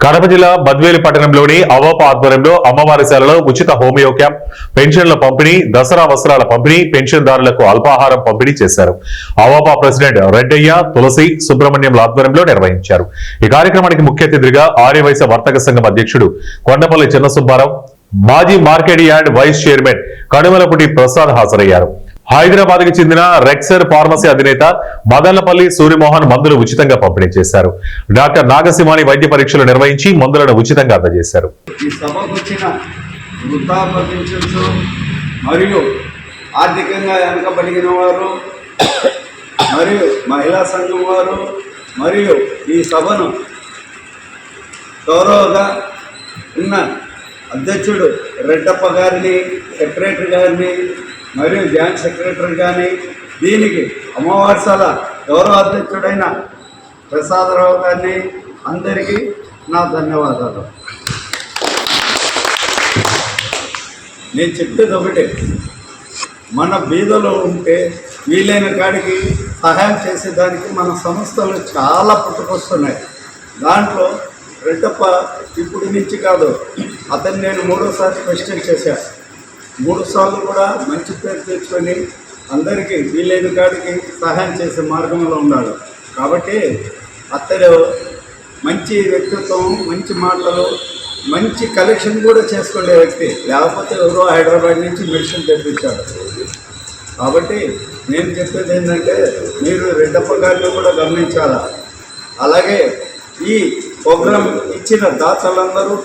కడప జిల్లా బద్వేలు పట్టణంలోని అవోపా ఆధ్వర్యంలో అమ్మవారిశాలలో ఉచిత హోమియో క్యాంప్, పెన్షన్ల పంపిణీ, దసరా వస్త్రాల పంపిణీ, పెన్షన్దారులకు అల్పాహారం పంపిణీ చేశారు. అవోపా ప్రెసిడెంట్ రెడ్డయ్య, తులసి, సుబ్రహ్మణ్యంల ఆధ్వర్యంలో నిర్వహించారు. ఈ కార్యక్రమానికి ముఖ్య అతిథిగా ఆర్యవైశ్య వర్తక సంఘం అధ్యక్షుడు కొండపల్లి చిన్నసుబ్బారావు, మాజీ market yard vice chairman Kanumalaputi Prasad హాజరయ్యారు. హైదరాబాద్ కి చెందిన రెక్సర్ ఫార్మసీ అధినేత మదనపల్లి సూర్యమోహన్ మందులు ఉచితంగా పంపిణీ చేశారు. డాక్టర్ నాగసింహాని వైద్య పరీక్షలు నిర్వహించి మందులను ఉచితంగా అందజేశారు. మరియు ఆర్థికంగా వెనుకబడిన వారు మరియు మహిళా సంఘం వారు మరియు ఈ సభను గౌరవగా ఉన్న అధ్యక్షుడు రెడ్డప్ప గారిని, సెక్రటరీ గారిని మరియు జాయింట్ సెక్రటరీ కానీ, దీనికి అమ్మవారిశాల గౌరవ అధ్యక్షుడైన ప్రసాదరావు గారిని, అందరికీ నా ధన్యవాదాలు. నేను చెప్పేది ఒకటే, మన బీదలో ఉంటే వీలైన కాడికి సహాయం చేసేదానికి మన సంస్థలు చాలా పుట్టుకొస్తున్నాయి. దాంట్లో రెడ్డప్ప ఇప్పుడు నుంచి కాదు, అతను నేను 3వ ప్రెసిడెంట్ చేశాను. 3 సార్లు కూడా మంచి పేరు తెచ్చుకొని అందరికీ వీలైన కాడికి సహాయం చేసే మార్గంలో ఉన్నాడు. కాబట్టి అతడు మంచి వ్యక్తిత్వం, మంచి మాటలు, మంచి కలెక్షన్ కూడా చేసుకునే వ్యక్తి. లేకపోతే ఎవరో హైదరాబాద్ నుంచి మెడిసిన్ తెప్పించాడు. కాబట్టి నేను చెప్పేది ఏంటంటే, మీరు రెడ్డప్ప గారిని కూడా గమనించాలా. అలాగే ఈ ప్రోగ్రాం ఇచ్చిన దాతలందరూ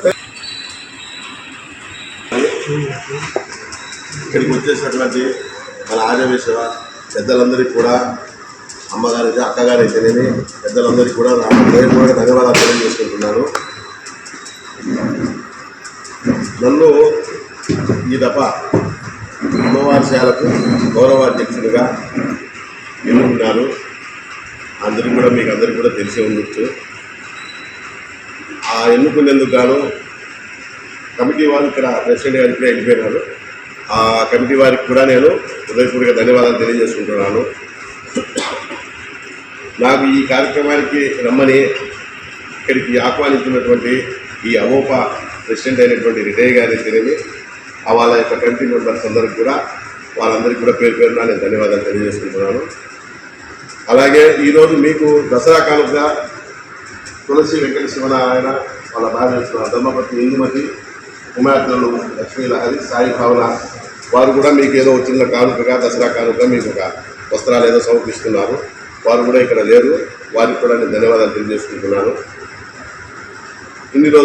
ఇక్కడికి వచ్చేసినటువంటి మన ఆర్యవైశ్య పెద్దలందరికీ కూడా, అమ్మగారికి, అక్కగారైతేనేమి పెద్దలందరికీ కూడా ధన్యవాదాలు తెలియజేసుకుంటున్నాను. నన్ను ఈ దఫా అమ్మవారిశాలకు గౌరవాధ్యక్షుడిగా ఎన్నుకున్నారు. అందరికీ కూడా మీకు అందరికీ కూడా తెలిసి ఉండొచ్చు. ఆ ఎన్నుకునేందుకు గాను కమిటీ వారు ఇక్కడ ప్రెసిడెంట్ గారు ఇప్పుడే వెళ్ళిపోయినారు. ఆ కమిటీ వారికి కూడా నేను హృదయపూర్వక ధన్యవాదాలు తెలియజేసుకుంటున్నాను. నాకు ఈ కార్యక్రమానికి రమ్మని ఇక్కడికి ఆహ్వానించినటువంటి ఈ అవోపా ప్రెసిడెంట్ అయినటువంటి రెడ్డయ్య గారి అయితేనేమి, వాళ్ళ యొక్క కమిటీ మెంబర్స్ అందరికి కూడా, వాళ్ళందరికీ కూడా పేరు పేరున నేను ధన్యవాదాలు తెలియజేసుకుంటున్నాను. అలాగే ఈరోజు మీకు దసరా కానుకగా తులసి వెంకట శివనారాయణ, వాళ్ళ భార్య ధర్మపతి ఇందుమతి, కుమార్తెలు లక్ష్మీ లహరి, సాయి భావన, వారు కూడా మీకు ఏదో చిన్న కానుకగా, దసరా కానుకగా మీకు ఒక వస్త్రాలు ఏదో సమర్పిస్తున్నారు. వారు కూడా ఇక్కడ లేరు. వారికి కూడా నేను ధన్యవాదాలు తెలియజేసుకుంటున్నాను. ఇన్ని రోజులు